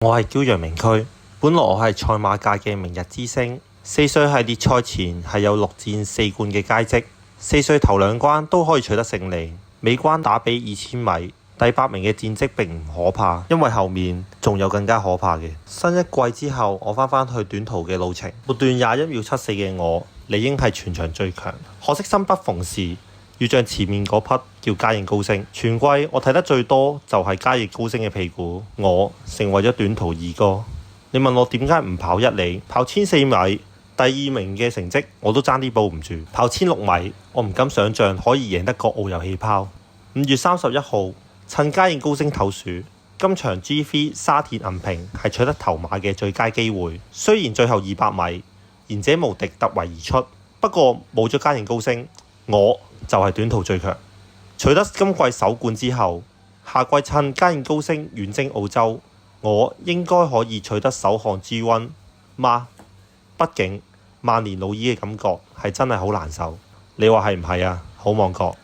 我係驕陽明區，本來我係賽馬界嘅明日之星。4歲系列賽前係有6戰4冠嘅佳績，4歲頭2關都可以取得勝利。尾關打比2000米，第8名嘅戰績並唔可怕，因為後面仲有更加可怕嘅。新一季之後，我翻去短途嘅路程，末段21秒74嘅我，理應係全場最強。可惜生不逢時，遇上前面嗰匹叫嘉應高升。全季我睇得最多就係嘉應高升嘅屁股，我成為咗短途二哥。你問我點解唔跑1里，跑1400米？第2名嘅成績我都爭啲保唔住，跑1600米，我唔敢想像可以贏得國奧遊氣泡。5月31號，趁嘉應高升唞暑，今場 G3 沙田銀平係取得頭馬嘅最佳機會。雖然最後200米賢者無敵突圍而出，不過冇咗嘉應高升，我就係短途最強。取得今季首冠之後，下季趁嘉應高升遠征澳洲，我應該可以取得首項 G1 嗎？畢竟萬年老二嘅感覺係真係好難受，你話係唔係啊？好望角。